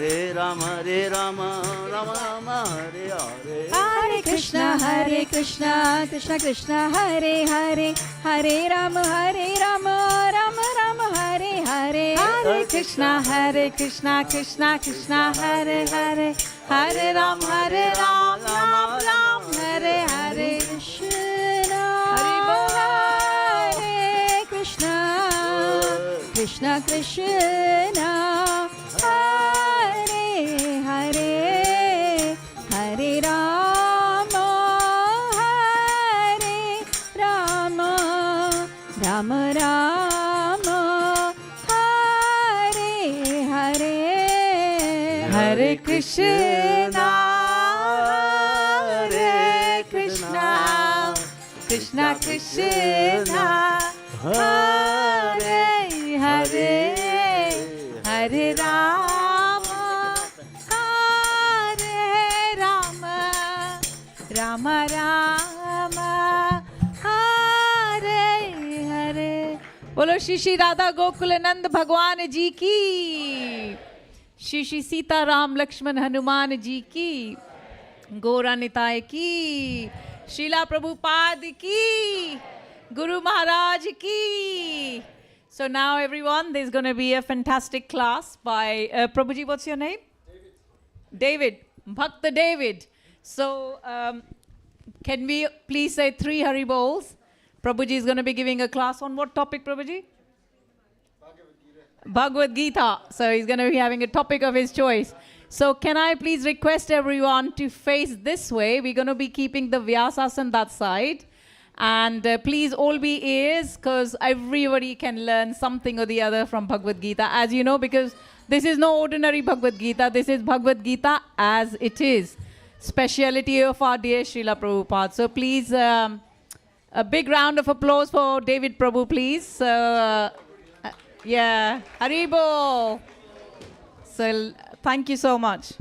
Hare Rama, Rama Rama, Hare Hare. Hare Krishna, Krishna Krishna, Hare Hare, Hare Rama, Rama Rama, Hare Hare. Hare Krishna, Krishna Krishna, Hare Hare, Hare Ram, Ram Ram, Hare Hare. Krishna, Hare Krishna, Krishna Krishna, Hare Hare, Hare Rama, Hare Rama, Rama Rama, Hare Hare. Hare Krishna, Hare Krishna, Krishna Krishna, Hare Hare, Hare Rama, Hare Rama, Rama Rama, Hare Hare. बोलो श्री श्री राधा गोकुलानंद भगवान जी की, श्री श्री सीता राम लक्ष्मण हनुमान जी की, गौरा निताय की, शीला प्रभुपाद की, Guru Maharaj ki. So now everyone, there's going to be a fantastic class by Prabhuji. What's your name? David. Bhakta David. So can we please say 3 Hari Bols? Prabhuji is going to be giving a class on what topic, Prabhuji? Bhagavad Gita. So he's going to be having a topic of his choice. So can I please request everyone to face this way? We're going to be keeping the Vyasas on that side. And please all be ears, because everybody can learn something or the other from Bhagavad Gita, as you know, because this is no ordinary Bhagavad Gita. This is Bhagavad Gita as it is. Speciality of our dear Srila Prabhupada. So please, a big round of applause for David Prabhu, please. Yeah, Haribo. So thank you so much.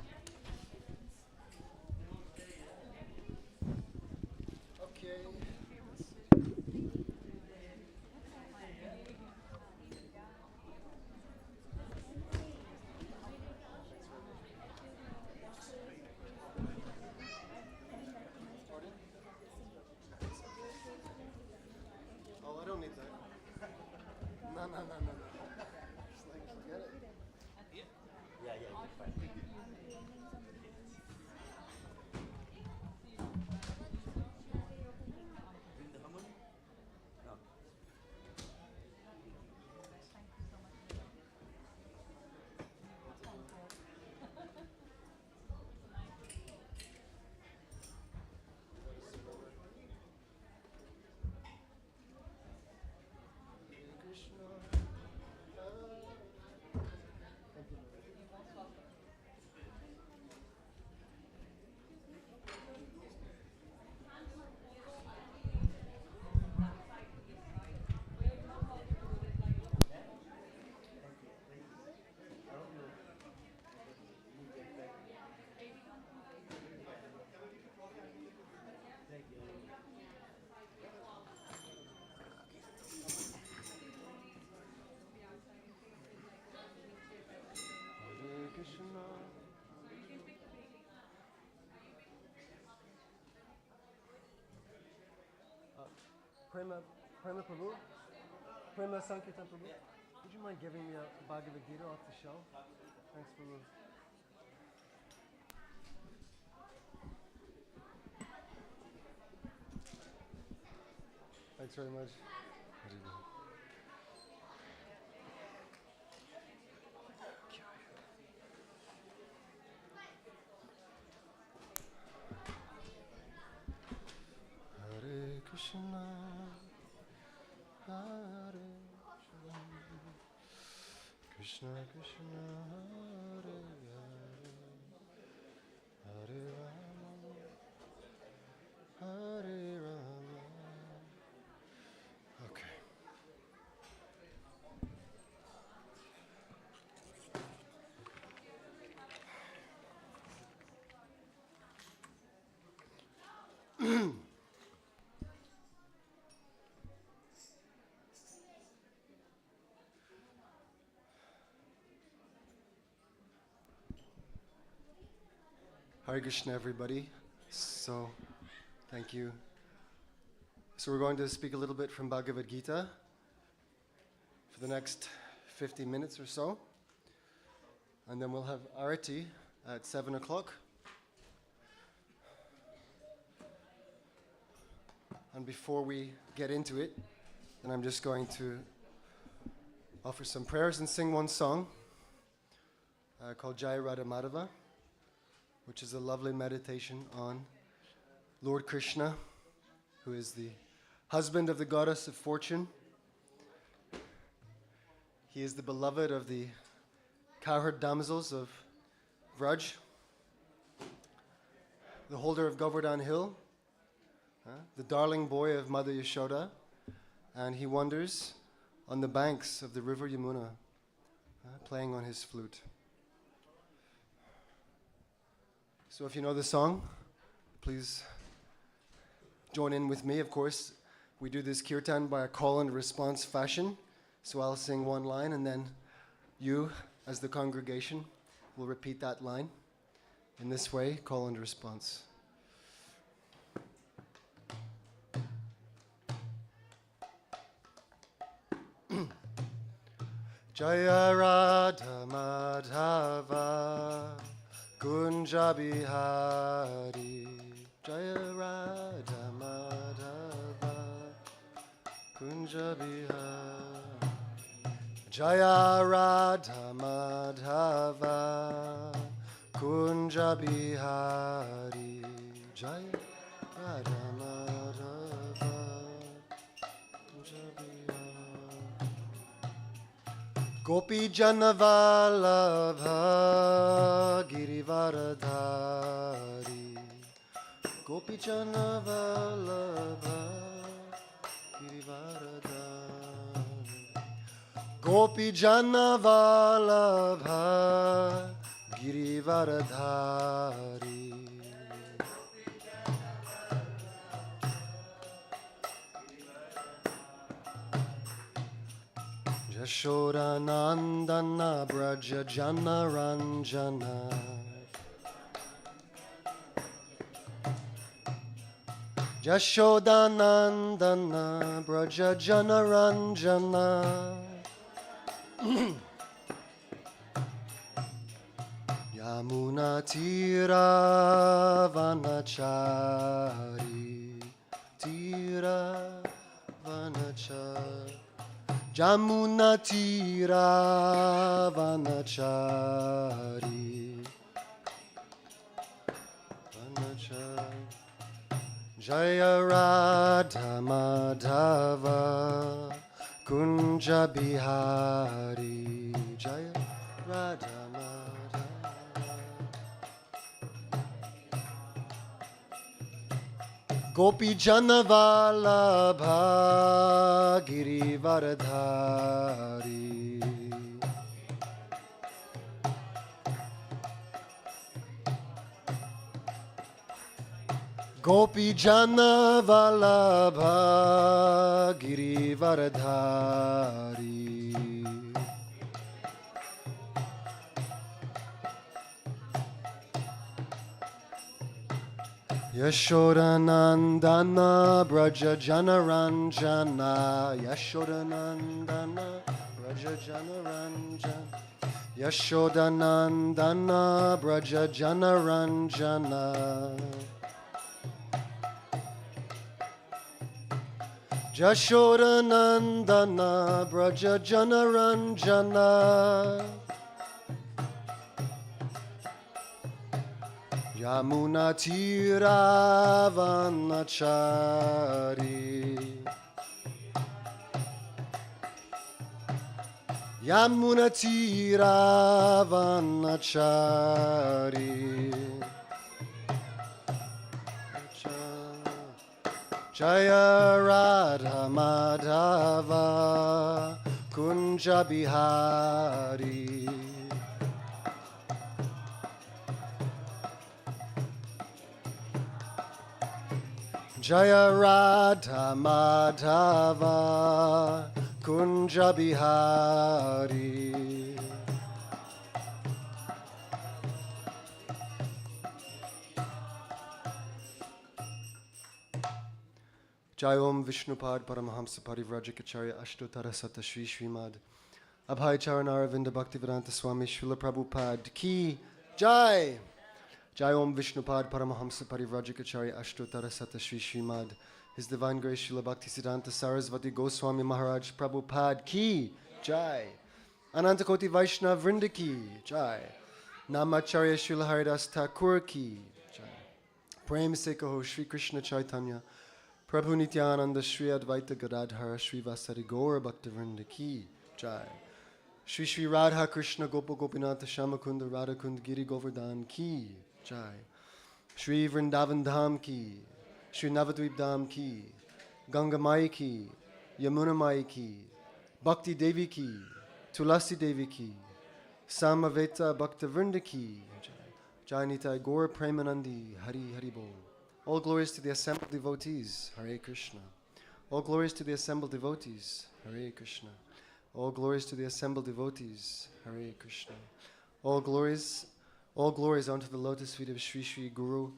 Prema Prabhu, Prema Sankirtan Prabhu, would you mind giving me a Bhagavad Gita off the shelf? Thanks, Prabhu. Thanks very much. Hare Krishna, Hare Krishna, Krishna Krishna, Hare Hare, Hare Rama, Hare Rama. Okay. Hare Krishna, everybody. So, thank you. So we're going to speak a little bit from Bhagavad Gita for the next 50 minutes or so. And then we'll have Arati at 7 o'clock. And before we get into it, then I'm just going to offer some prayers and sing one song called Jaya Radha Madhava, which is a lovely meditation on Lord Krishna, who is the husband of the goddess of fortune. He is the beloved of the cowherd damsels of Vraj, the holder of Govardhan Hill, the darling boy of Mother Yashoda, and he wanders on the banks of the river Yamuna, playing on his flute. So if you know the song, please join in with me. Of course, we do this kirtan by a call and response fashion. So I'll sing one line and then you, as the congregation, will repeat that line. In this way, call and response. Jaya Radha Madhava Kunja Bihari, Jaya Radha Madhava Kunja Bihari, Jaya Radha Madhava Kunja Bihari, Jaya Radha Madhava Kunja Bihari, Gopi Janavalabha Girivaradhari, Gopi Janavalabha Girivaradhari, Gopi Janavalabha Girivaradhari, Yashodanandana Braja Jana Ranjana, Yashodanandana Braja Jana Ranjana, Yamuna Tira Vanachari, Tira Vanachari, Jamuna Tira Vanachari, Vanachari, Jaya Radha Madhava Kunja Bihari, Jaya Radha Madhava, Gopi Janavalabha Girivaradhari, Gopi Janavalabha Girivaradhari, Yashodanandana Braja Jana Ranjana, Yashodanandana Braja Jana Ranjana, Yashodanandana Braja Jana Ranjana, Yashodanandana Braja Jana Ranjana, Yamuna Tira Vanachari, Yamuna Tira Vanachari, Jaya Radha Madhava Kunja Bihari, Jaya Radha Madhava Kunja Bihari, Jai Om Vishnupad Paramahamsa Parivrajikacharya Ashtotara Sata Shri Srimad Abhay Charanara Vinda Bhaktivedanta Swami Srila Prabhupada Ki Jai. Jai Om Vishnupad Paramahamsa Parivrajikacharya Ashtotara Sata Shri Srimad His Divine Grace Srila Bhaktisiddhanta Sarasvati Goswami Maharaj Prabhupada Ki Jai. Anantakoti Vaishnav Vrinda Ki Jai. Namacharya Srila Haridas Thakur Ki Jai. Prem Se Kaho Shri Krishna Chaitanya Prabhu Nityananda Shri Advaita Gadadhara Shri Vasari Gaura Bhaktivinoda Ki Jai. Shri Shri Radha Krishna Gopa Gopinatha Shamakunda Radhakund Giri Govardhan Ki Jai. Shri Vrindavan Dham Ki, Shri Navadvip Dham Ki, Ganga Mai Ki, Yamuna Mai Ki, Bhakti Devi Ki, Tulasi Devi Ki, Samaveta Bhakta Vrinda Ki Jai. Nitai Gaura Premanandi Hari Hari Bol. All glories to the assembled devotees, Hare Krishna. All glories to the assembled devotees, Hare Krishna. All glories to the assembled devotees, Hare Krishna. All glories unto the lotus feet of Sri Sri Guru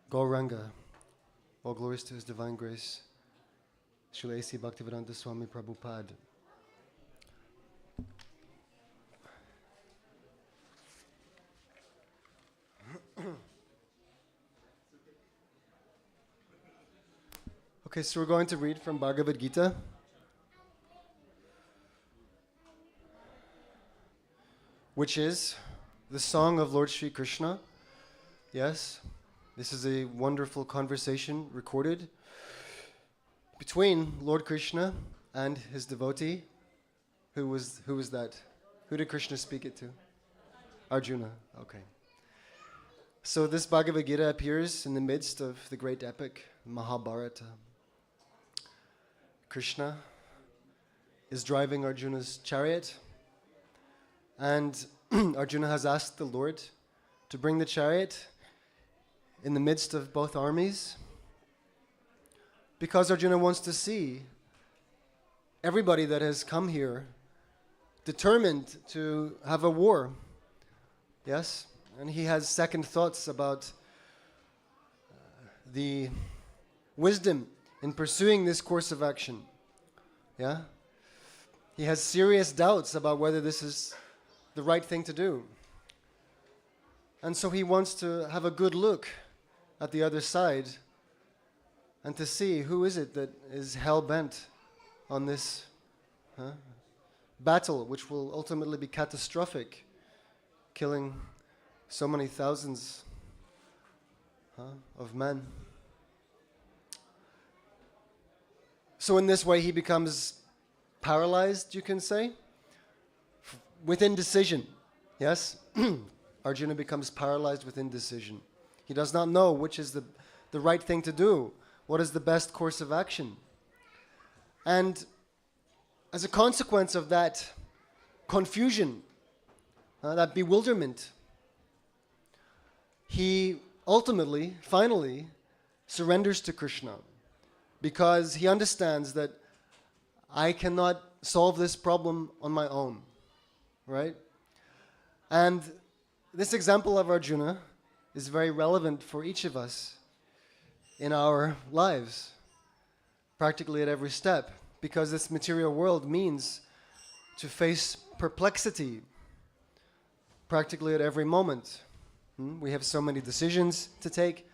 Gauranga. All glories to His Divine Grace, Srila A.C. Bhaktivedanta Swami Prabhupada. Okay, so we're going to read from Bhagavad Gita. Which is the song of Lord Sri Krishna. Yes, this is a wonderful conversation recorded between Lord Krishna and his devotee. Who was that? Who did Krishna speak it to? Arjuna. Okay. So this Bhagavad Gita appears in the midst of the great epic Mahabharata. Krishna is driving Arjuna's chariot, and Arjuna has asked the Lord to bring the chariot in the midst of both armies, because Arjuna wants to see everybody that has come here determined to have a war. Yes? And he has second thoughts about the wisdom in pursuing this course of action. Yeah? He has serious doubts about whether this is the right thing to do. And so he wants to have a good look at the other side and to see who is it that is hell-bent on this battle, which will ultimately be catastrophic, killing so many thousands of men. So in this way he becomes paralyzed, you can say, with indecision. Yes? Arjuna becomes paralyzed with indecision. He does not know which is the right thing to do. What is the best course of action? And as a consequence of that confusion, that bewilderment, he ultimately, finally, surrenders to Krishna, because he understands that I cannot solve this problem on my own, right? And this example of Arjuna is very relevant for each of us in our lives, practically at every step, because this material world means to face perplexity practically at every moment. We have so many decisions to take,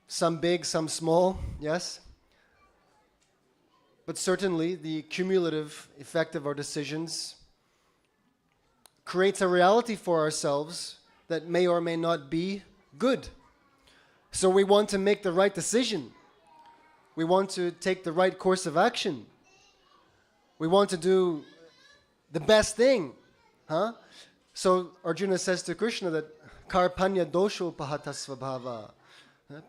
some big, some small, yes? But certainly the cumulative effect of our decisions creates a reality for ourselves that may or may not be good. So we want to make the right decision. We want to take the right course of action. We want to do the best thing. So Arjuna says to Krishna that Karpanya dosho pahatasvabhava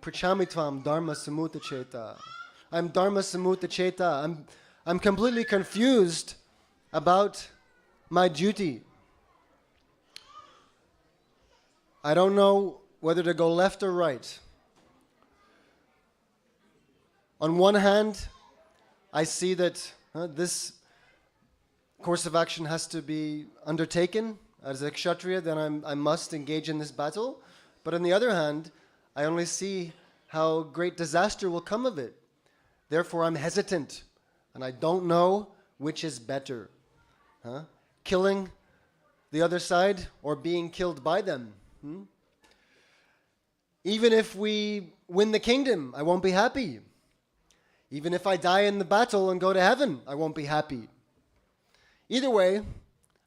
prachamitvam dharma samuta cheta. I'm dharma samuta cheta. I'm completely confused about my duty. I don't know whether to go left or right. On one hand, I see that this course of action has to be undertaken. As a kshatriya, then I must engage in this battle. But on the other hand, I only see how great disaster will come of it. Therefore, I'm hesitant, and I don't know which is better. Killing the other side or being killed by them. Even if we win the kingdom, I won't be happy. Even if I die in the battle and go to heaven, I won't be happy. Either way,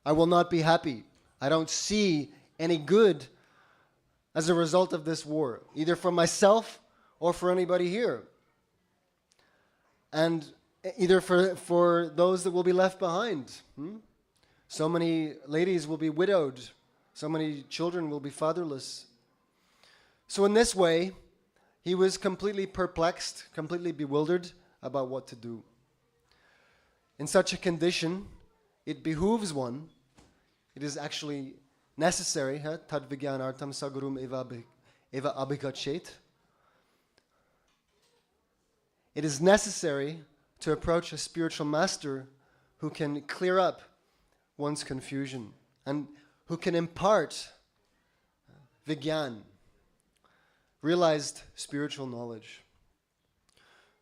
I will not be happy. I don't see any good as a result of this war, either for myself or for anybody here. And either for those that will be left behind. So many ladies will be widowed. So many children will be fatherless. So in this way, he was completely perplexed, completely bewildered about what to do. In such a condition, it behooves one, it is actually necessary, tad vijnanartam sagurum eva abhigachet. It is necessary to approach a spiritual master who can clear up one's confusion and who can impart vijnan, realized spiritual knowledge.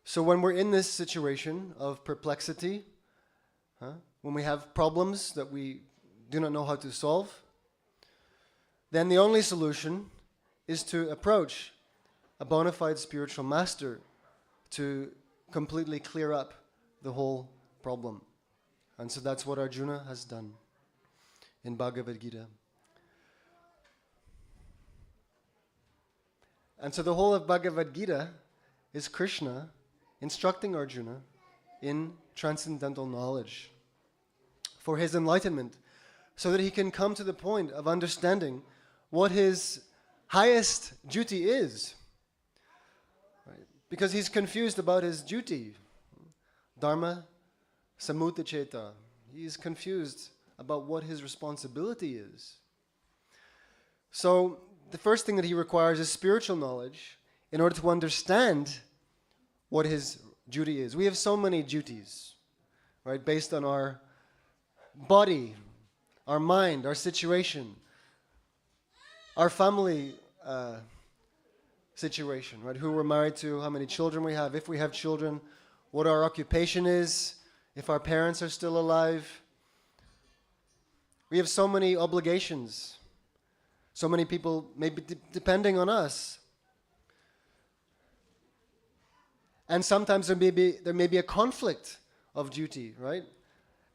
So when we're in this situation of perplexity, when we have problems that we do not know how to solve, then the only solution is to approach a bona fide spiritual master to completely clear up the whole problem. And so that's what Arjuna has done in Bhagavad Gita. And so the whole of Bhagavad Gita is Krishna instructing Arjuna in transcendental knowledge for his enlightenment, so that he can come to the point of understanding what his highest duty is. Right? Because he's confused about his duty. Dharma samutacheta. He's confused about what his responsibility is. So the first thing that he requires is spiritual knowledge in order to understand what his duty is. We have so many duties, right, based on our body, our mind, our situation, our family situation, right? Who we're married to, how many children we have, if we have children, what our occupation is, if our parents are still alive. We have so many obligations. So many people may be depending on us. And sometimes there may be a conflict of duty, right?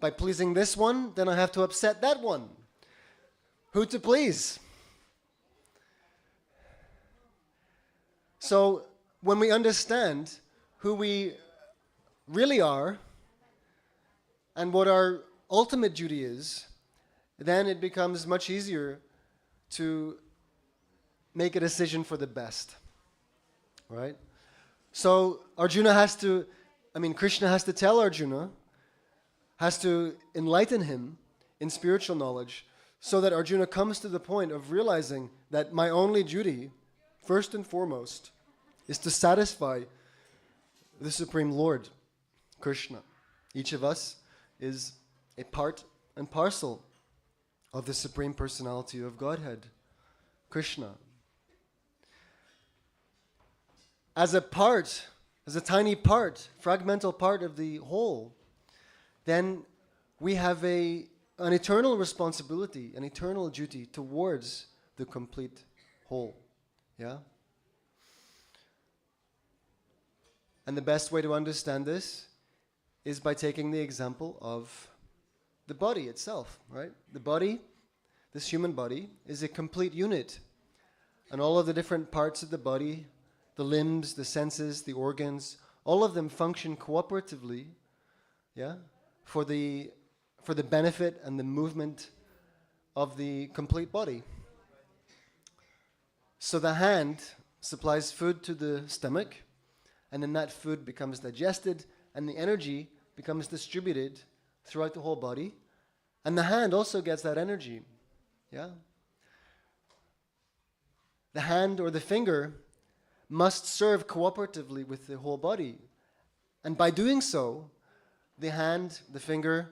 By pleasing this one, then I have to upset that one. Who to please? So when we understand who we really are and what our ultimate duty is, then it becomes much easier to make a decision for the best, right? So Krishna has to tell Arjuna, has to enlighten him in spiritual knowledge, so that Arjuna comes to the point of realizing that my only duty, first and foremost, is to satisfy the Supreme Lord, Krishna. Each of us is a part and parcel of the Supreme Personality of Godhead, Krishna. As a tiny part, fragmental part of the whole, then we have an eternal responsibility, an eternal duty towards the complete whole. Yeah? And the best way to understand this is by taking the example of the body itself, right? The body, this human body, is a complete unit. And all of the different parts of the body, the limbs, the senses, the organs, all of them function cooperatively, yeah, for the benefit and the movement of the complete body. So the hand supplies food to the stomach, and then that food becomes digested, and the energy becomes distributed throughout the whole body, and the hand also gets that energy. Yeah? The hand or the finger must serve cooperatively with the whole body. And by doing so, the hand, the finger,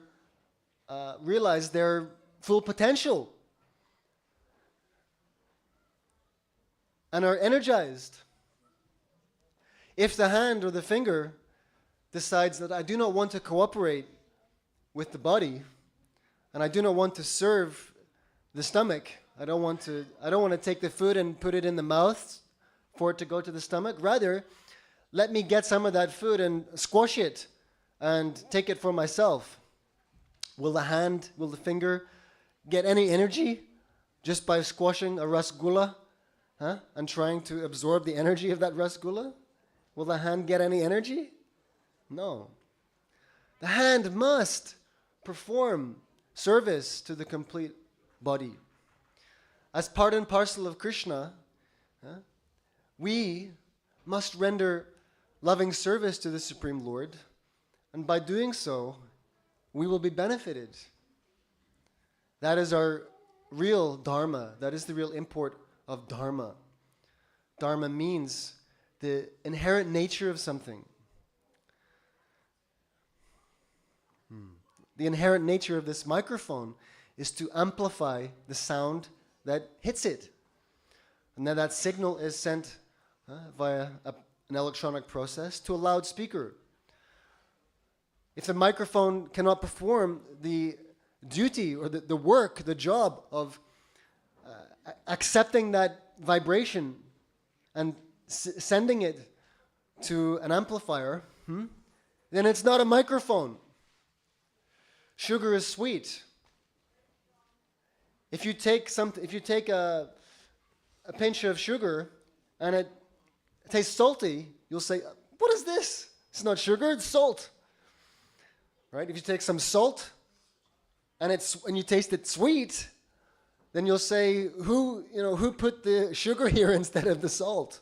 realize their full potential and are energized. if the hand or the finger decides that I do not want to cooperate with the body, and I do not want to serve the stomach, I don't want to take the food and put it in the mouth for it to go to the stomach. Rather, let me get some of that food and squash it and take it for myself. Will the finger get any energy just by squashing a rasgulla and trying to absorb the energy of that rasgulla? Will the hand get any energy? No. The hand must perform service to the complete body. As part and parcel of Krishna, we must render loving service to the Supreme Lord, and by doing so, we will be benefited. That is our real dharma. That is the real import of dharma. Dharma means the inherent nature of something. The inherent nature of this microphone is to amplify the sound that hits it. And then that signal is sent via an electronic process to a loudspeaker. If the microphone cannot perform the duty or the work, the job of accepting that vibration and sending it to an amplifier, then it's not a microphone. Sugar is sweet. If you take a pinch of sugar and it tastes salty, you'll say, "What is this? It's not sugar, it's salt." Right? If you take some salt and you taste it sweet, then you'll say, who put the sugar here instead of the salt?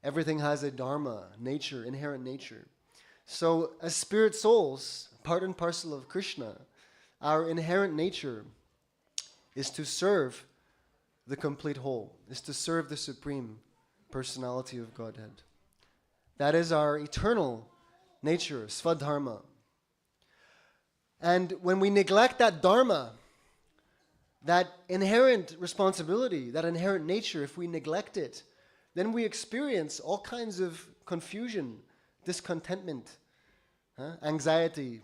Everything has a dharma, nature, inherent nature. So as spirit souls, part and parcel of Krishna, our inherent nature is to serve the complete whole, is to serve the Supreme Personality of Godhead. That is our eternal nature, svadharma. And when we neglect that dharma, that inherent responsibility, that inherent nature, if we neglect it, then we experience all kinds of confusion, discontentment, anxiety,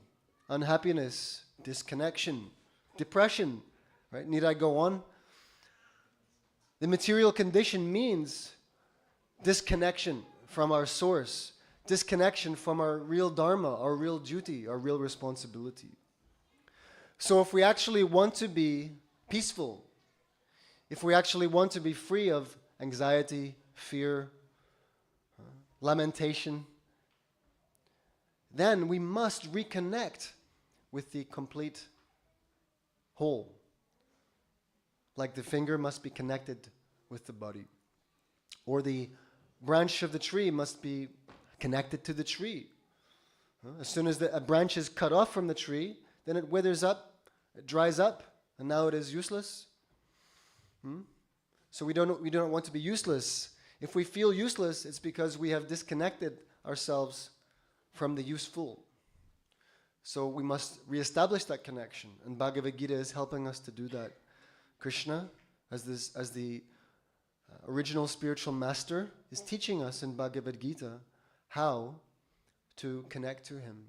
unhappiness, disconnection, depression. Right? Need I go on? The material condition means disconnection from our source, disconnection from our real dharma, our real duty, our real responsibility. So if we actually want to be peaceful, if we actually want to be free of anxiety, fear, lamentation, then we must reconnect with the complete whole. Like the finger must be connected with the body. Or the branch of the tree must be connected to the tree. As soon as a branch is cut off from the tree, then it withers up, it dries up, and now it is useless. So we don't want to be useless. If we feel useless, it's because we have disconnected ourselves from the useful. So we must reestablish that connection, and Bhagavad Gita is helping us to do that. Krishna, as the original spiritual master, is teaching us in Bhagavad Gita how to connect to him.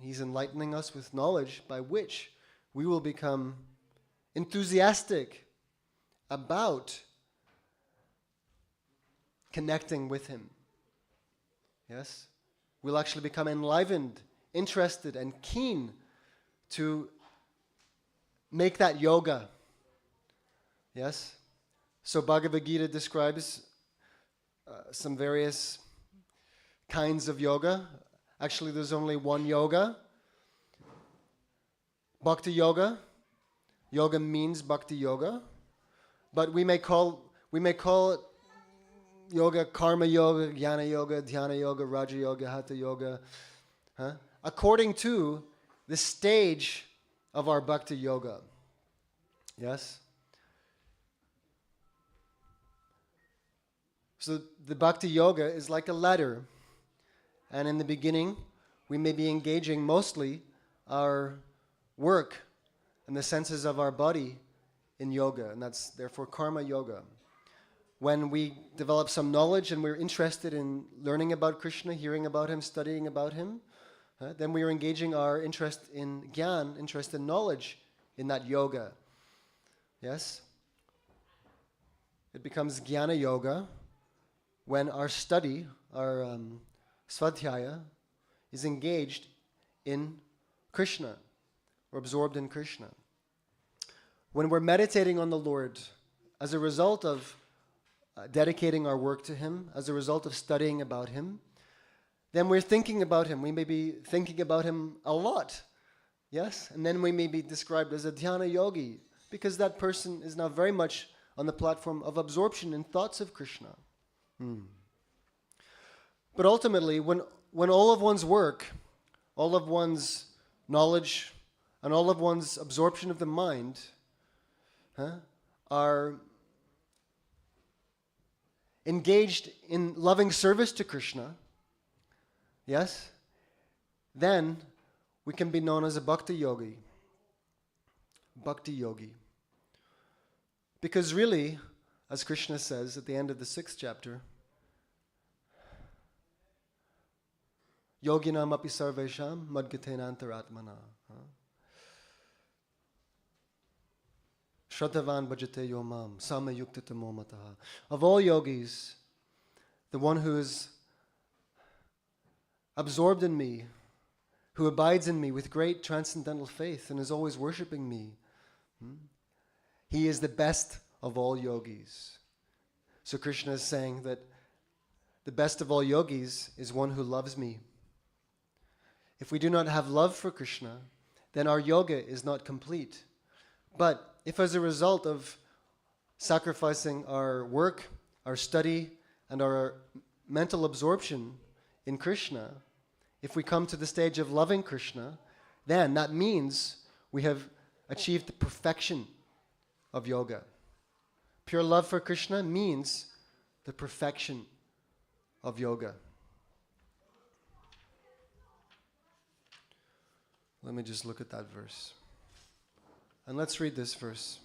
He's enlightening us with knowledge by which we will become enthusiastic about connecting with him. Yes? We'll actually become enlivened, interested, and keen to make that yoga. Yes? So Bhagavad Gita describes some various kinds of yoga. Actually, there's only one yoga. Bhakti yoga. Yoga means bhakti yoga. But we may call it yoga, karma yoga, jnana yoga, dhyana yoga, raja yoga, hatha yoga. According to the stage of our bhakti yoga. Yes? So the bhakti yoga is like a ladder. And in the beginning, we may be engaging mostly our work and the senses of our body in yoga. And that's therefore karma yoga. when we develop some knowledge and we're interested in learning about Krishna, hearing about him, studying about him, then we are engaging our interest in gyan, interest in knowledge in that yoga. Yes? It becomes jnana yoga when our study, our svadhyaya, is engaged in Krishna, or absorbed in Krishna. When we're meditating on the Lord, as a result of dedicating our work to him, as a result of studying about him, then we're thinking about him. We may be thinking about him a lot, yes? And then we may be described as a dhyana yogi, because that person is now very much on the platform of absorption in thoughts of Krishna. But ultimately, when all of one's work, all of one's knowledge, and all of one's absorption of the mind are engaged in loving service to Krishna, yes, then we can be known as a bhakti yogi. Bhakti yogi. Because really, as Krishna says at the end of the 6th chapter, yoginam api sarvesham madgatena antaratmana. Shraddhavan bhajate yomam sama yuktitamo mataha. Of all yogis, the one who is absorbed in me, who abides in me with great transcendental faith and is always worshipping me, he is the best of all yogis. So Krishna is saying that the best of all yogis is one who loves me. If we do not have love for Krishna, then our yoga is not complete. But if as a result of sacrificing our work, our study, and our mental absorption in Krishna, if we come to the stage of loving Krishna, then that means we have achieved the perfection of yoga. Pure love for Krishna means the perfection of yoga. Let me just look at that verse. And let's read this verse.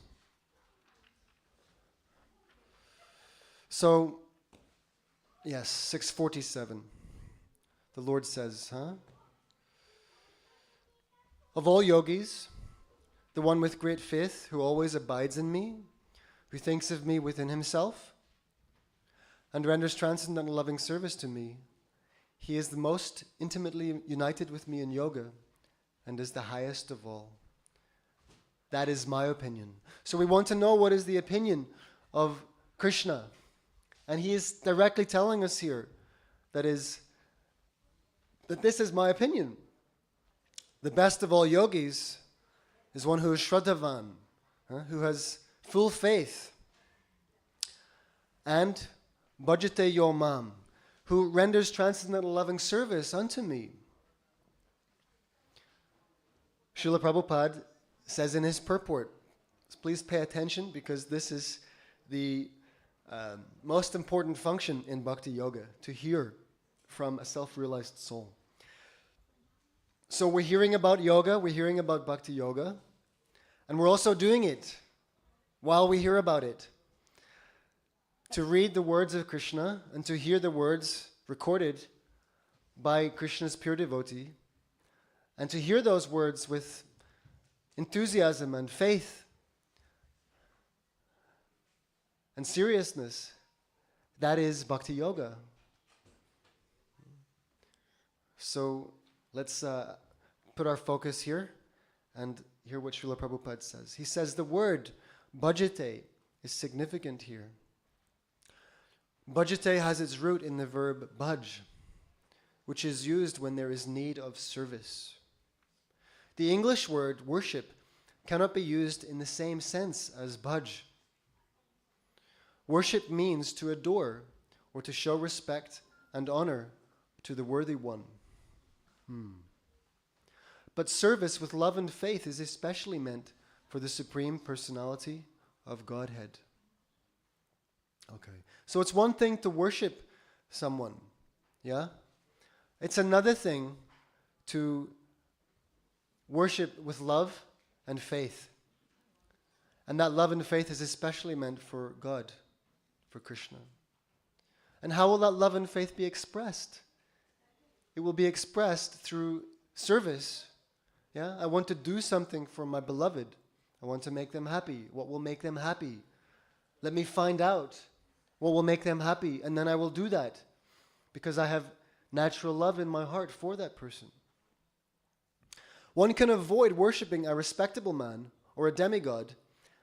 So, yes, 647. The Lord says, of all yogis, the one with great faith who always abides in me, who thinks of me within himself, and renders transcendental loving service to me, he is the most intimately united with me in yoga and is the highest of all. That is my opinion. So we want to know what is the opinion of Krishna. And he is directly telling us here that this is my opinion. The best of all yogis is one who is Shraddhavan, who has full faith, and Bhajate Yomam, who renders transcendental loving service unto me. Srila Prabhupada says in his purport, please pay attention because this is the most important function in Bhakti Yoga, to hear from a self-realized soul. So we're hearing about yoga, we're hearing about Bhakti Yoga, and we're also doing it while we hear about it. To read the words of Krishna and to hear the words recorded by Krishna's pure devotee, and to hear those words with enthusiasm and faith and seriousness, that is Bhakti Yoga. So let's put our focus here and hear what Srila Prabhupada says. He says the word bhajate is significant here. Bhajate has its root in the verb bhaj, which is used when there is need of service. The English word worship cannot be used in the same sense as bhaj. Worship means to adore or to show respect and honor to the worthy one. But service with love and faith is especially meant for the Supreme Personality of Godhead. Okay, so it's one thing to worship someone, yeah? It's another thing to worship with love and faith. And that love and faith is especially meant for God, for Krishna. And how will that love and faith be expressed? It will be expressed through service. Yeah, I want to do something for my beloved. I want to make them happy. What will make them happy? Let me find out what will make them happy, and then I will do that because I have natural love in my heart for that person. One can avoid worshipping a respectable man or a demigod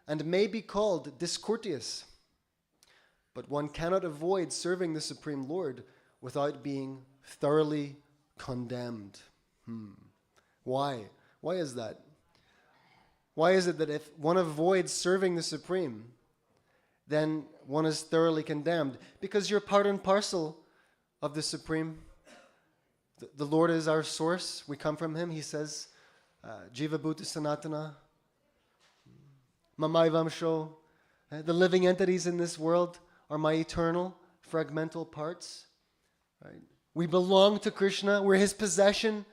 and may be called discourteous, but one cannot avoid serving the Supreme Lord without being thoroughly condemned. Why? Why is that? Why is it that if one avoids serving the Supreme, then one is thoroughly condemned? Because you're part and parcel of the Supreme. The Lord is our source. We come from Him. He says, Jiva Bhuta Sanatana, Mamayvamsho. The living entities in this world are my eternal, fragmental parts. Right? We belong to Krishna. We're His possession.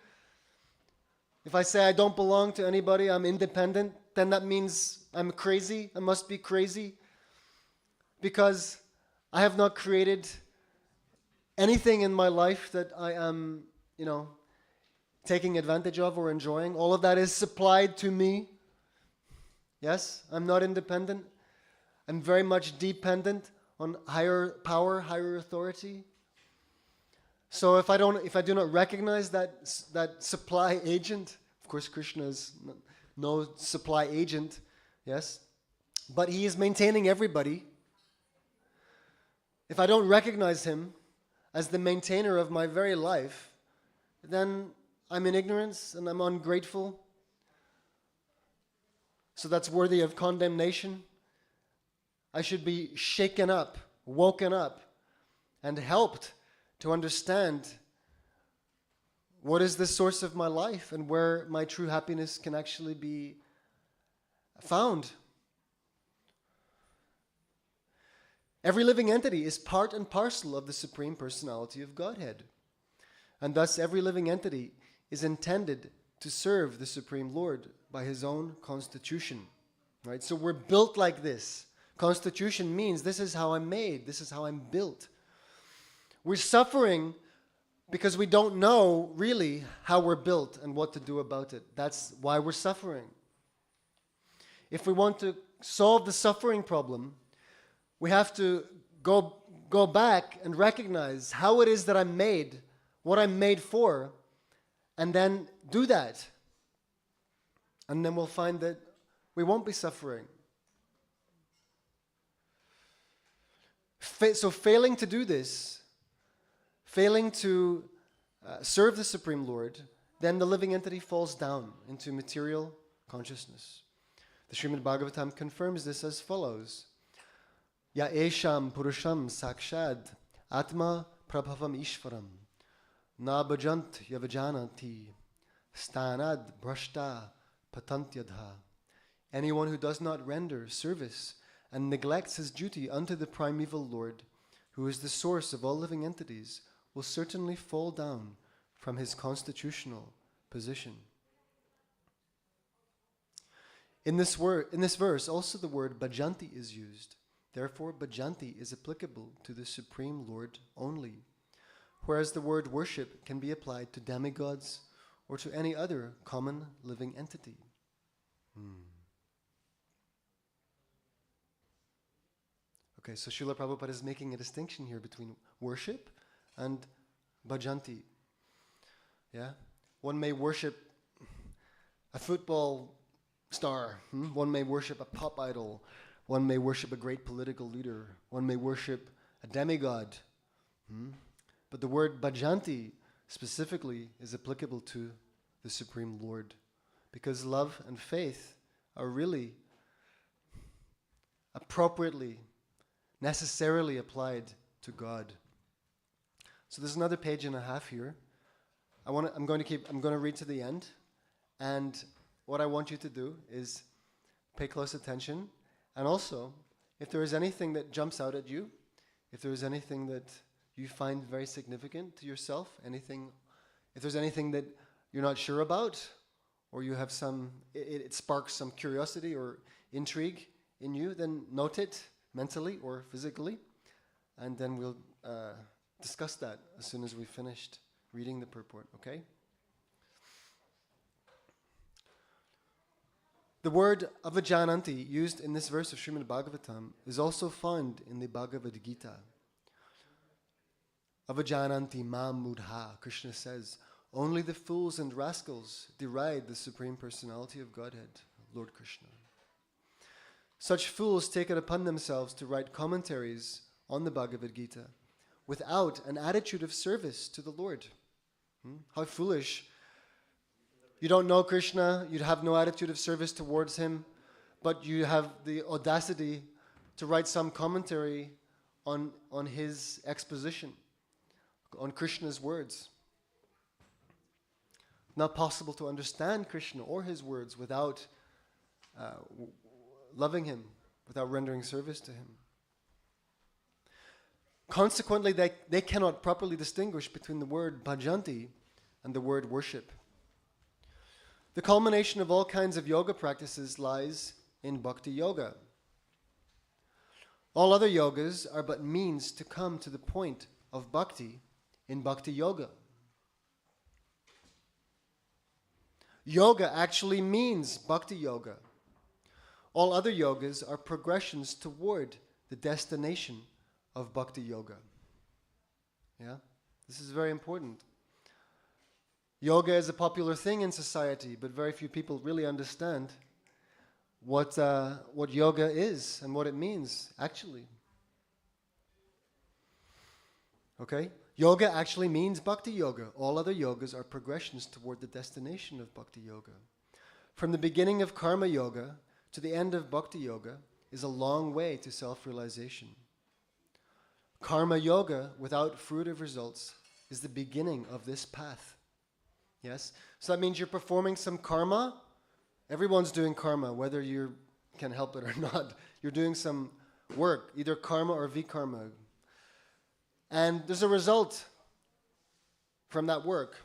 If I say I don't belong to anybody, I'm independent, then that means I'm crazy. I must be crazy. Because I have not created anything in my life that I am, taking advantage of or enjoying. All of that is supplied to me. Yes, I'm not independent. I'm very much dependent on higher power, higher authority. So if I do not recognize that supply agent, of course Krishna is no supply agent, yes, but He is maintaining everybody. If I don't recognize Him as the maintainer of my very life, then I'm in ignorance and I'm ungrateful. So that's worthy of condemnation. I should be shaken up, woken up, and helped to understand what is the source of my life and where my true happiness can actually be found. Every living entity is part and parcel of the Supreme Personality of Godhead. And thus every living entity is intended to serve the Supreme Lord by His own constitution. Right? So we're built like this. Constitution means this is how I'm made, this is how I'm built. We're suffering because we don't know really how we're built and what to do about it. That's why we're suffering. If we want to solve the suffering problem, we have to go back and recognize how it is that I'm made, what I'm made for, and then do that. And then we'll find that we won't be suffering. So failing to do this, failing to serve the Supreme Lord, then the living entity falls down into material consciousness. The Srimad Bhagavatam confirms this as follows. Ya esham purusham sakshad atma prabhavam ishvaram na bhajant yavajanati stanad brashta patantyadha. Anyone who does not render service and neglects his duty unto the primeval Lord, who is the source of all living entities, will certainly fall down from his constitutional position. In this verse, also the word bhajanti is used. Therefore, bhajanti is applicable to the Supreme Lord only, whereas the word worship can be applied to demigods or to any other common living entity. Okay, so Srila Prabhupada is making a distinction here between worship and bhajanti. Yeah? One may worship a football star. One may worship a pop idol. One may worship a great political leader. One may worship a demigod. But the word bhajanti specifically is applicable to the Supreme Lord, because love and faith are really appropriately, necessarily applied to God. So there's another page and a half here. I'm going to read to the end, and what I want you to do is pay close attention, and also, if there is anything that jumps out at you, if there is anything that you find very significant to yourself, if there's anything that you're not sure about, or you have it sparks some curiosity or intrigue in you, then note it mentally or physically, and then we'll discuss that as soon as we've finished reading the purport, okay? The word avajananti used in this verse of Srimad Bhagavatam is also found in the Bhagavad Gita. Avajananti ma mudha, Krishna says, only the fools and rascals deride the Supreme Personality of Godhead, Lord Krishna. Such fools take it upon themselves to write commentaries on the Bhagavad Gita without an attitude of service to the Lord. How foolish. You don't know Krishna, you have no attitude of service towards him, but you have the audacity to write some commentary on his exposition, on Krishna's words. Not possible to understand Krishna or his words without loving him, without rendering service to him. Consequently, they cannot properly distinguish between the word bhajanti and the word worship. The culmination of all kinds of yoga practices lies in bhakti yoga. All other yogas are but means to come to the point of bhakti in bhakti yoga. Yoga actually means bhakti yoga. All other yogas are progressions toward the destination of bhakti yoga. Yeah? This is very important. Yoga is a popular thing in society, but very few people really understand what yoga is and what it means, actually. Okay? Yoga actually means bhakti yoga. All other yogas are progressions toward the destination of bhakti yoga. From the beginning of karma yoga to the end of bhakti yoga is a long way to self-realization. Karma yoga without fruitive results is the beginning of this path. Yes? So that means you're performing some karma. Everyone's doing karma, whether you can help it or not. You're doing some work, either karma or vikarma. And there's a result from that work.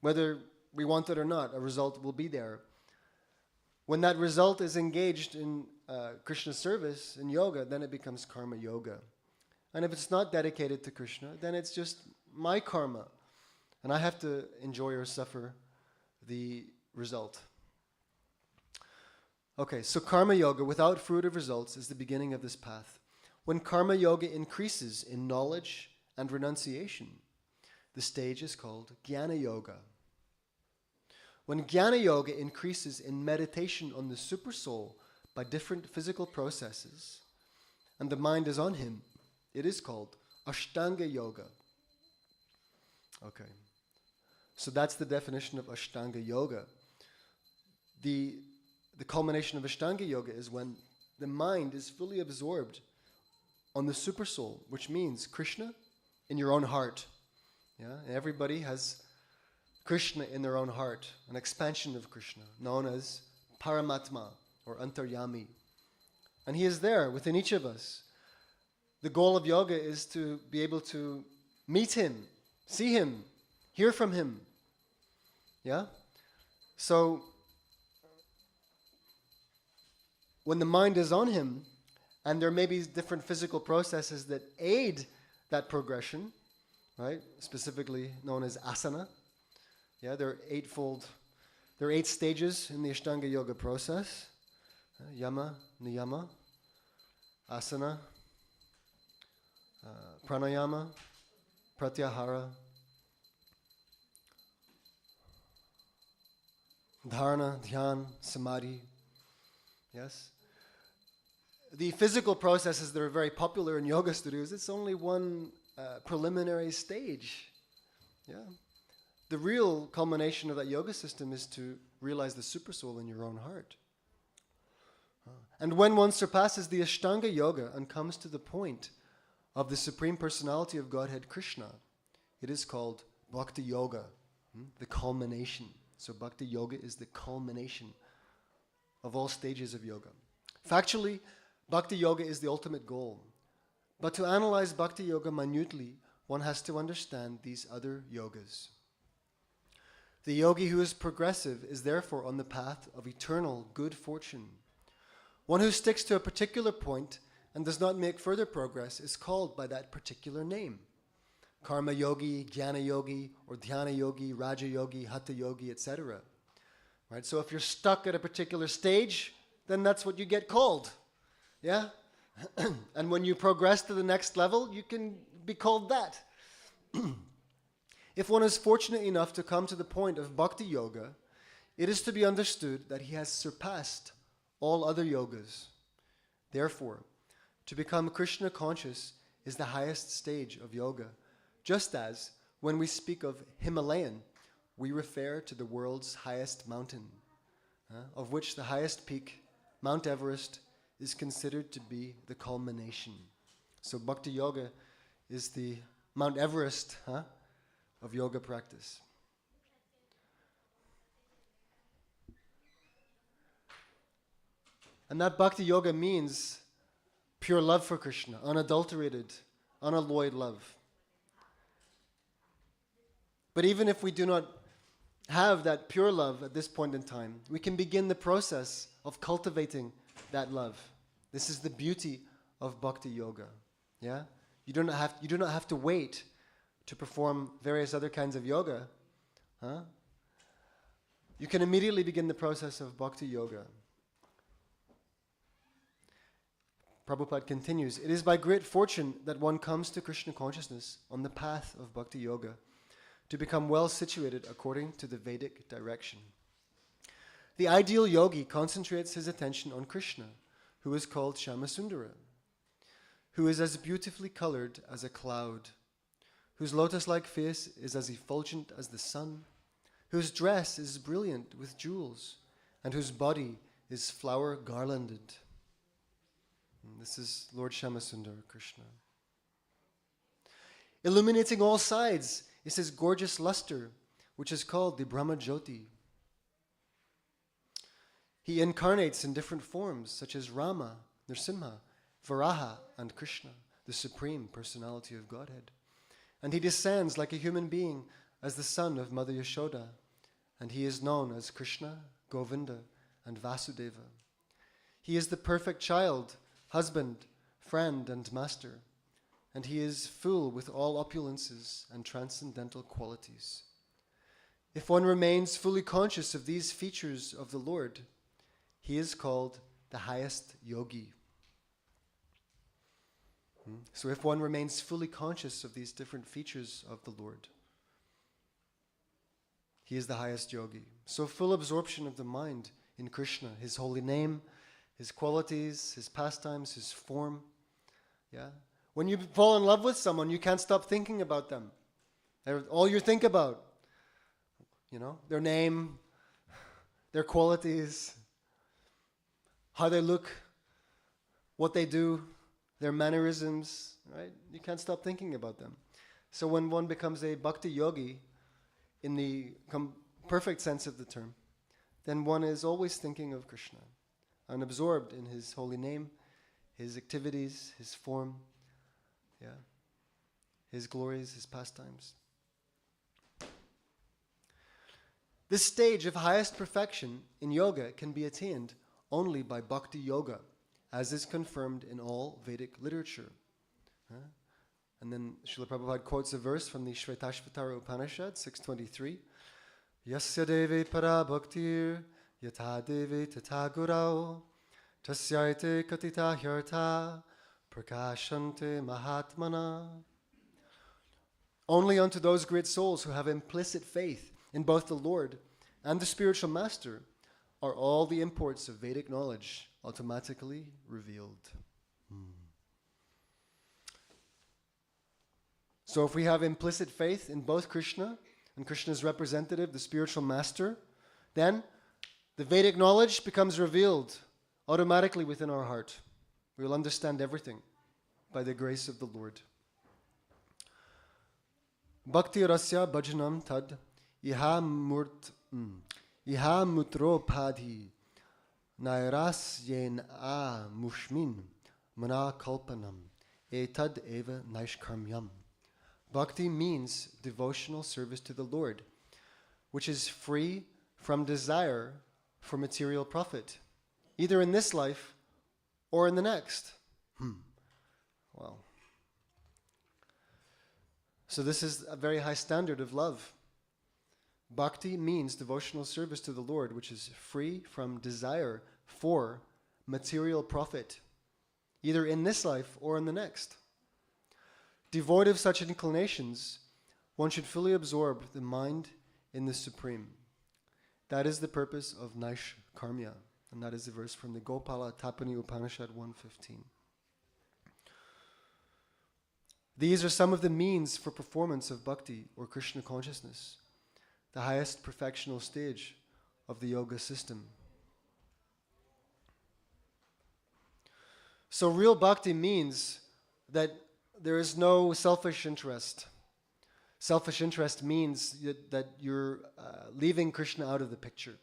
Whether we want it or not, a result will be there. When that result is engaged in Krishna service, in yoga, then it becomes karma yoga. And if it's not dedicated to Krishna, then it's just my karma. And I have to enjoy or suffer the result. Okay, so karma yoga without fruitive results is the beginning of this path. When karma yoga increases in knowledge and renunciation, the stage is called jnana yoga. When jnana yoga increases in meditation on the supersoul by different physical processes, and the mind is on him, it is called ashtanga yoga. Okay. So that's the definition of ashtanga yoga. The culmination of ashtanga yoga is when the mind is fully absorbed on the supersoul, which means Krishna in your own heart. Yeah, and everybody has Krishna in their own heart, an expansion of Krishna, known as Paramatma or Antaryami. And he is there within each of us. The goal of yoga is to be able to meet him, see him, hear from him. Yeah? So, when the mind is on him, and there may be different physical processes that aid that progression, right? Specifically known as asana. Yeah, there are 8 stages in the Ashtanga Yoga process. Yama, Niyama, Asana, Pranayama, Pratyahara, Dharana, Dhyan, Samadhi. Yes? The physical processes that are very popular in yoga studios, it's only one preliminary stage. Yeah. The real culmination of that yoga system is to realize the supersoul in your own heart. And when one surpasses the Ashtanga Yoga and comes to the point of the Supreme Personality of Godhead, Krishna, it is called Bhakti Yoga, the culmination. So Bhakti Yoga is the culmination of all stages of yoga. Factually, Bhakti Yoga is the ultimate goal. But to analyze Bhakti Yoga minutely, one has to understand these other yogas. The yogi who is progressive is therefore on the path of eternal good fortune. One who sticks to a particular point and does not make further progress is called by that particular name. Karma yogi, jnana yogi, or dhyana yogi, raja yogi, hatha yogi, etc. Right? So if you're stuck at a particular stage, then that's what you get called. Yeah? And when you progress to the next level, you can be called that. If one is fortunate enough to come to the point of bhakti yoga, it is to be understood that he has surpassed all other yogas. Therefore, to become Krishna conscious is the highest stage of yoga, just as when we speak of Himalayan, we refer to the world's highest mountain, of which the highest peak, Mount Everest, is considered to be the culmination. So bhakti yoga is the Mount Everest of yoga practice. And that bhakti yoga means pure love for Krishna, unadulterated, unalloyed love. But even if we do not have that pure love at this point in time, we can begin the process of cultivating that love. This is the beauty of bhakti yoga. Yeah? You do not have to wait to perform various other kinds of yoga. You can immediately begin the process of bhakti yoga. Prabhupada continues, it is by great fortune that one comes to Krishna consciousness on the path of bhakti yoga to become well situated according to the Vedic direction. The ideal yogi concentrates his attention on Krishna, who is called Shyamasundara, who is as beautifully colored as a cloud, whose lotus-like face is as effulgent as the sun, whose dress is brilliant with jewels, and whose body is flower garlanded. And this is Lord Shyamasundara Krishna. Illuminating all sides is his gorgeous luster, which is called the Brahma Jyoti. He incarnates in different forms, such as Rama, Nrsimha, Varaha, and Krishna, the Supreme Personality of Godhead. And he descends like a human being as the son of Mother Yashoda, and he is known as Krishna, Govinda, and Vasudeva. He is the perfect child, husband, friend, and master, and he is full with all opulences and transcendental qualities. If one remains fully conscious of these features of the Lord, he is called the highest yogi. So if one remains fully conscious of these different features of the Lord, he is the highest yogi. So full absorption of the mind in Krishna, his holy name, his qualities, his pastimes, his form. Yeah. When you fall in love with someone, you can't stop thinking about them. All you think about, their name, their qualities, how they look, what they do, their mannerisms, right? You can't stop thinking about them. So when one becomes a bhakti yogi, in the perfect sense of the term, then one is always thinking of Krishna and absorbed in his holy name, his activities, his form, his glories, his pastimes. This stage of highest perfection in yoga can be attained only by bhakti yoga, as is confirmed in all Vedic literature. And then Srila Prabhupada quotes a verse from the Shvetashvatara Upanishad, 623. Yasya devi para bhaktir yatha devi tata gurau tasyaite katita hyartha prakashante mahatmana. Only unto those great souls who have implicit faith in both the Lord and the spiritual master are all the imports of Vedic knowledge automatically revealed. So if we have implicit faith in both Krishna and Krishna's representative, the spiritual master, then the Vedic knowledge becomes revealed automatically within our heart. We will understand everything by the grace of the Lord. Bhakti rasya bhajanam tad iha mutro padhi nairas yen a mushmin mana kalpanam etad eva naishkarmyam. Bhakti means devotional service to the Lord, which is free from desire for material profit, either in this life or in the next. Well, so this is a very high standard of love. Bhakti means devotional service to the Lord, which is free from desire for material profit, either in this life or in the next. Devoid of such inclinations, one should fully absorb the mind in the Supreme. That is the purpose of Naish Karmya. And that is the verse from the Gopala Tapani Upanishad 1:15. These are some of the means for performance of bhakti or Krishna consciousness, the highest perfectional stage of the yoga system. So real bhakti means that there is no selfish interest. Selfish interest means that you're leaving Krishna out of the picture.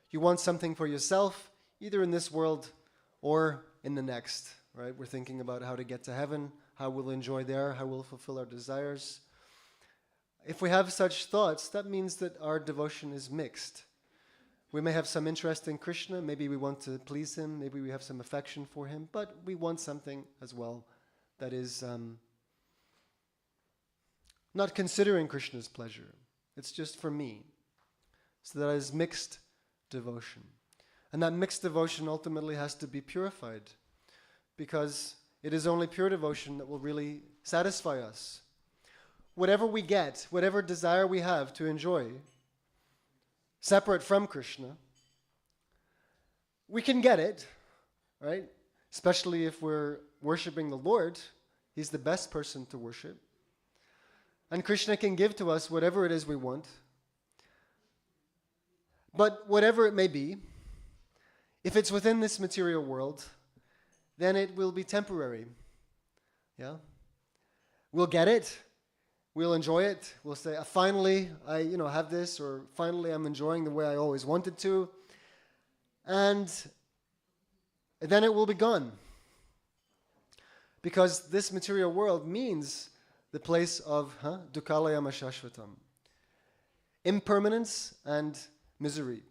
You want something for yourself, either in this world or in the next, right? We're thinking about how to get to heaven, how we'll enjoy there, how we'll fulfill our desires. If we have such thoughts, that means that our devotion is mixed. We may have some interest in Krishna, maybe we want to please him, maybe we have some affection for him, but we want something as well that is not considering Krishna's pleasure. It's just for me. So that is mixed devotion. And that mixed devotion ultimately has to be purified, because it is only pure devotion that will really satisfy us. Whatever we get, whatever desire we have to enjoy, separate from Krishna, we can get it, right? Especially if we're worshipping the Lord. He's the best person to worship. And Krishna can give to us whatever it is we want. But whatever it may be, if it's within this material world, then it will be temporary. Yeah? We'll get it. We'll enjoy it. We'll say, finally, I have this, or finally I'm enjoying the way I always wanted to. And then it will be gone. Because this material world means the place of dukhalayam ashashvatam, impermanence and misery.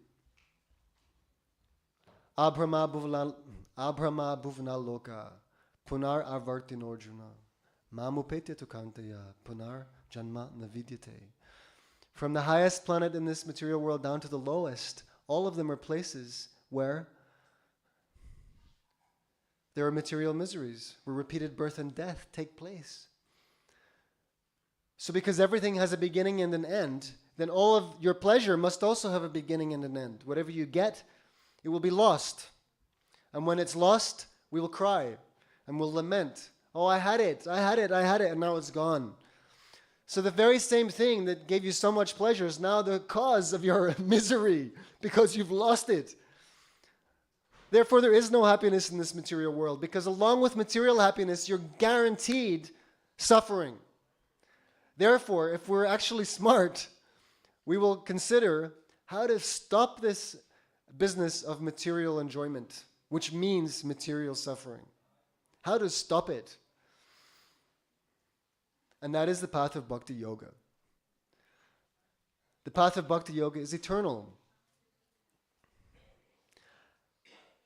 Abhrama bhuvana loka punar avartinorjuna mamupetya tukantaya punar janma navidyate. From the highest planet in this material world down to the lowest, all of them are places where there are material miseries, where repeated birth and death take place. So because everything has a beginning and an end, then all of your pleasure must also have a beginning and an end. Whatever you get, it will be lost. And when it's lost, we will cry and we'll lament. Oh, I had it, and now it's gone. So the very same thing that gave you so much pleasure is now the cause of your misery, because you've lost it. Therefore, there is no happiness in this material world, because along with material happiness, you're guaranteed suffering. Therefore, if we're actually smart, we will consider how to stop this business of material enjoyment, which means material suffering. How to stop it. And that is the path of Bhakti Yoga. The path of Bhakti Yoga is eternal.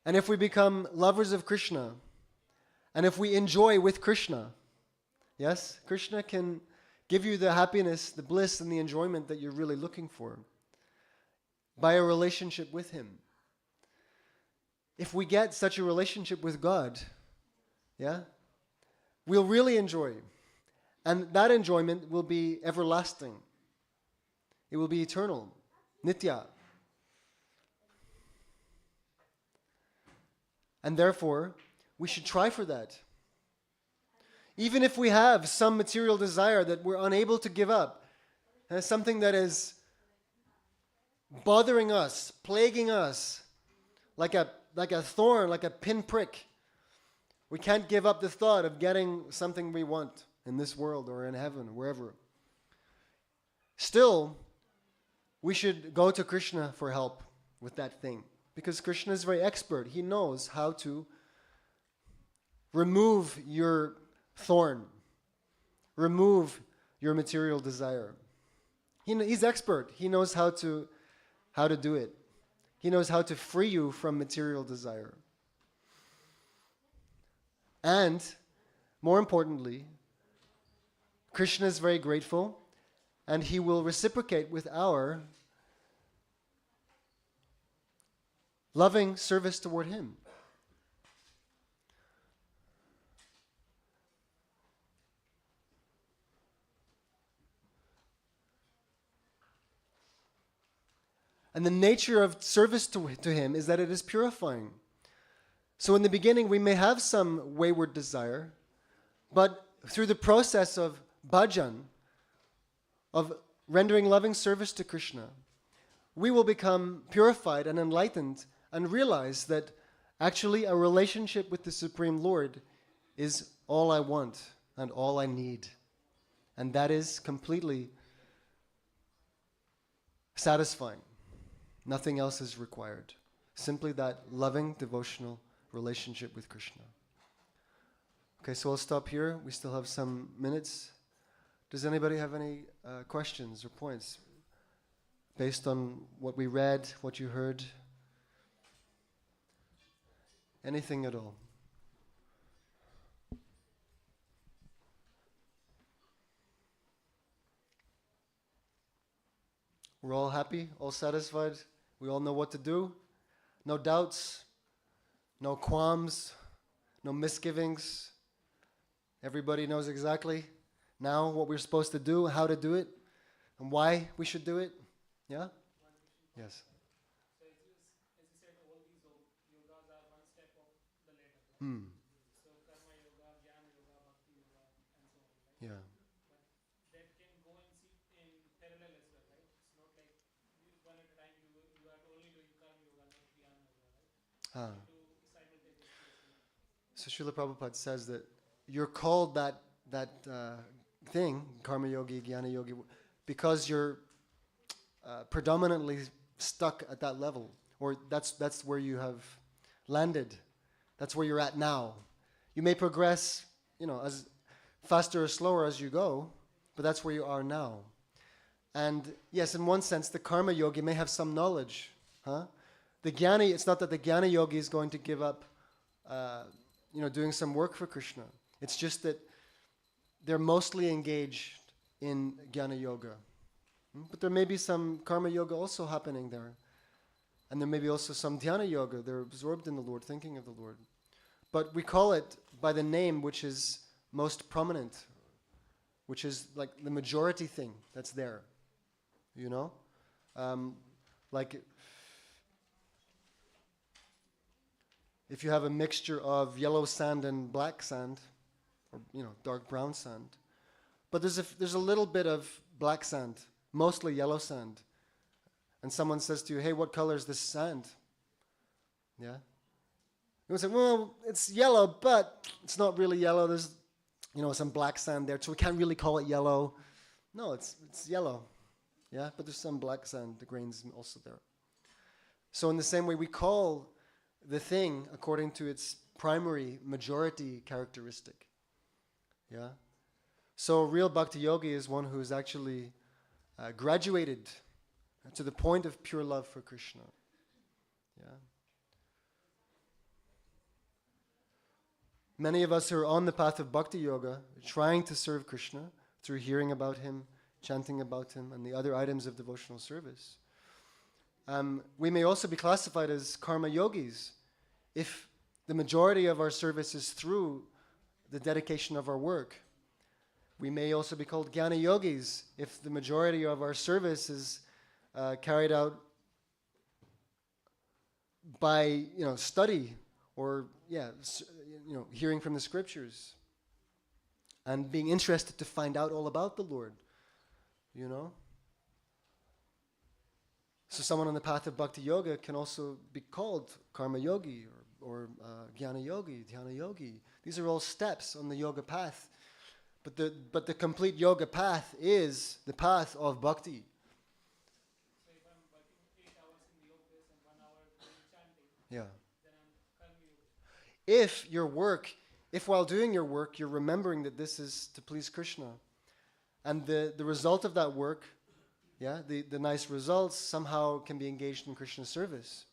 And if we become lovers of Krishna, and if we enjoy with Krishna, yes, Krishna can give you the happiness, the bliss, and the enjoyment that you're really looking for by a relationship with him. If we get such a relationship with God, yeah, we'll really enjoy. And that enjoyment will be everlasting. It will be eternal, nitya. And therefore, we should try for that. Even if we have some material desire that we're unable to give up, and something that is bothering us, plaguing us, like a thorn, like a pinprick. We can't give up the thought of getting something we want in this world or in heaven, wherever. Still, we should go to Krishna for help with that thing, because Krishna is very expert. He knows how to remove your thorn, remove your material desire. He's expert. He knows how to do it. He knows how to free you from material desire. And more importantly, Krishna is very grateful, and he will reciprocate with our loving service toward him. And the nature of service to him is that it is purifying. So in the beginning, we may have some wayward desire, but through the process of bhajan, of rendering loving service to Krishna, we will become purified and enlightened and realize that actually a relationship with the Supreme Lord is all I want and all I need. And that is completely satisfying. Nothing else is required. Simply that loving, devotional relationship with Krishna. Okay, so I'll stop here. We still have some minutes. Does anybody have any questions or points based on what we read, what you heard? Anything at all? We're all happy, all satisfied. We all know what to do. No doubts, no qualms, no misgivings. Everybody knows exactly now what we're supposed to do, how to do it, and why we should do it. Yeah? Yes. So as you said, all these yogas are one step of the ladder. Hmm. So karma yoga, jnana yoga, bhakti yoga, and so on. Right? Yeah. But that can go and sit in parallel as well, right? It's not like one at a time you are only doing karma yoga, not jnana yoga, right? Ah. Do simultaneously. So Srila Prabhupada says that you're called that thing, karma yogi, jnana yogi, because you're predominantly stuck at that level, or that's where you have landed. That's where you're at now. You may progress, as faster or slower as you go, but that's where you are now. And yes, in one sense, the karma yogi may have some knowledge, huh? The jnani, it's not that the jnana yogi is going to give up, doing some work for Krishna. It's just that they're mostly engaged in jnana yoga. But there may be some karma yoga also happening there. And there may be also some dhyana yoga. They're absorbed in the Lord, thinking of the Lord. But we call it by the name which is most prominent, which is like the majority thing that's there. Like if you have a mixture of yellow sand and black sand, or dark brown sand, but there's a little bit of black sand, mostly yellow sand, and someone says to you, "Hey, what color is this sand?" Yeah, you would say, "Well, it's yellow, but it's not really yellow. There's some black sand there, so we can't really call it yellow." No, it's yellow. Yeah, but there's some black sand, the grains also there. So in the same way, we call the thing according to its primary majority characteristic. Yeah. So a real bhakti yogi is one who is actually graduated to the point of pure love for Krishna. Yeah. Many of us who are on the path of bhakti yoga, trying to serve Krishna through hearing about him, chanting about him, and the other items of devotional service. We may also be classified as karma yogis if the majority of our service is through the dedication of our work. We may also be called jnana yogis if the majority of our service is carried out by study or hearing from the scriptures and being interested to find out all about the Lord. So someone on the path of bhakti yoga can also be called karma yogi or jnana yogi, dhyana yogi. These are all steps on the yoga path. But the complete yoga path is the path of bhakti. So if I'm working 8 hours in the office and 1 hour doing chanting, Yeah. then I'm karma yogi. If while doing your work you're remembering that this is to please Krishna, and the result of that work, the nice results somehow can be engaged in Krishna service,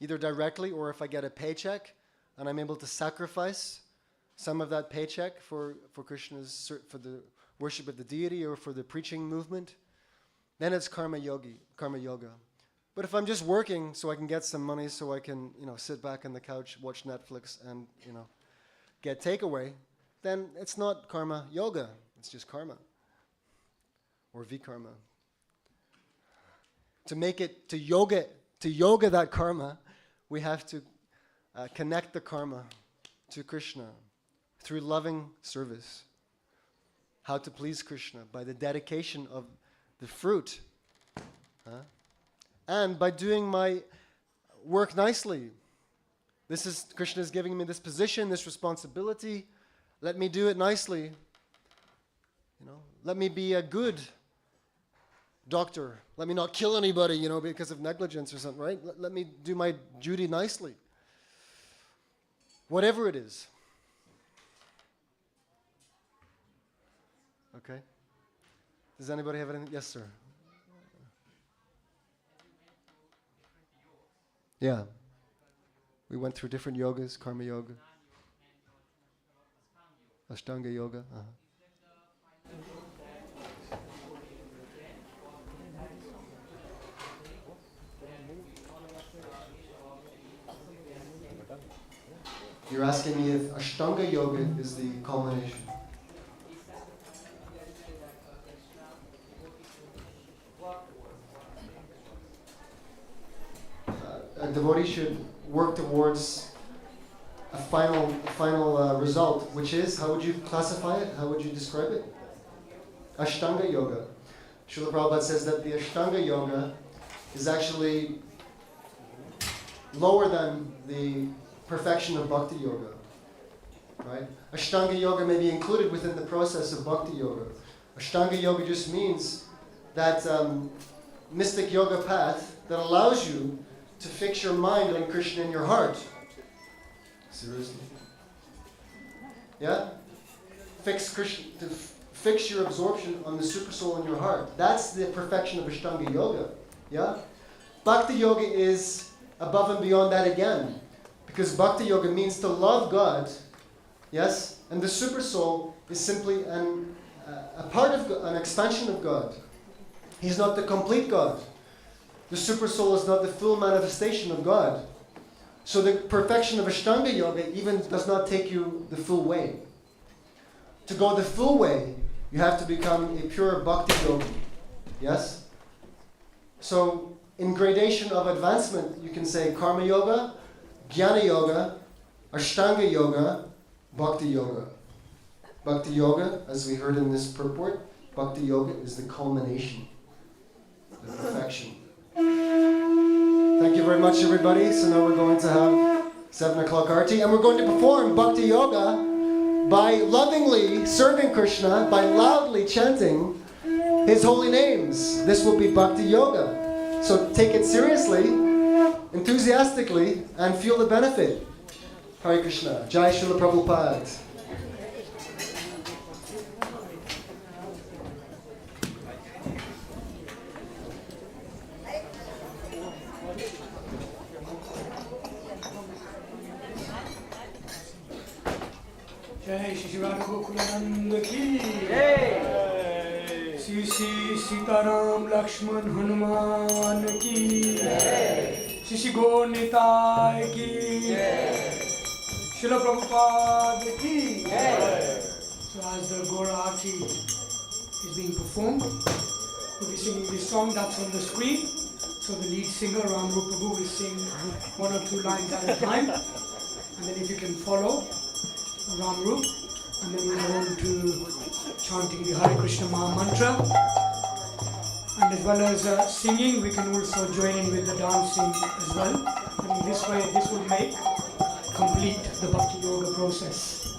either directly or if I get a paycheck and I'm able to sacrifice some of that paycheck for Krishna's, for the worship of the deity or for the preaching movement, then it's karma yoga. But if I'm just working so I can get some money, so I can, sit back on the couch, watch Netflix, and, get takeaway, then it's not karma yoga. It's just karma. Or vikarma. To make it, to yoga that karma, we have to connect the karma to Krishna through loving service. How to please Krishna? By the dedication of the fruit. And by doing my work nicely. Krishna is giving me this position, this responsibility. Let me do it nicely. Let me be a good doctor. Let me not kill anybody, because of negligence or something, right? Let me do my duty nicely. Whatever it is. Okay? Does anybody have anything? Yes, sir. Yeah. We went through different yogas, karma yoga, Ashtanga yoga. You're asking me if Ashtanga yoga is the culmination. A devotee should work towards a final result, which is, how would you classify it? How would you describe it? Ashtanga yoga. Srila Prabhupada says that the Ashtanga yoga is actually lower than the perfection of bhakti yoga. Right? Ashtanga yoga may be included within the process of bhakti yoga. Ashtanga yoga just means that mystic yoga path that allows you to fix your mind on Krishna in your heart. Seriously? Yeah? Fix your absorption on the super soul in your heart. That's the perfection of Ashtanga yoga. Yeah? Bhakti yoga is above and beyond that again. Because Bhakti yoga means to love God. Yes? And the super soul is simply a part of God, an expansion of God. He's not the complete God. The super soul is not the full manifestation of God. So the perfection of Ashtanga yoga even does not take you the full way. To go the full way, you have to become a pure bhakti yogi. Yes? So in gradation of advancement, you can say karma yoga, jnana yoga, Ashtanga yoga, bhakti yoga. Bhakti yoga, as we heard in this purport, bhakti yoga is the culmination, the perfection. Thank you very much, everybody. So now we're going to have 7 o'clock arti, and we're going to perform bhakti yoga by lovingly serving Krishna, by loudly chanting His holy names. This will be bhakti yoga. So take it seriously, enthusiastically, and feel the benefit. Hare Krishna. Jai Srila Prabhupada. जय श्री राधा गोकुलानंद की जय श्री श्री सीताराम लक्ष्मण हनुमान की जय श्री श्री गौर निताय की जय श्रील प्रभुपाद की जय. So as the Gaur Aarti is being performed, we'll be singing this song that's on the screen. So the lead singer Rama Rupa will sing 1 or 2 lines at a time, and then if you can follow Ram Rup, and then we'll go on to chanting the Hare Krishna Maha Mantra, and as well as singing, we can also join in with the dancing as well. And in this way, this will make complete the Bhakti Yoga process.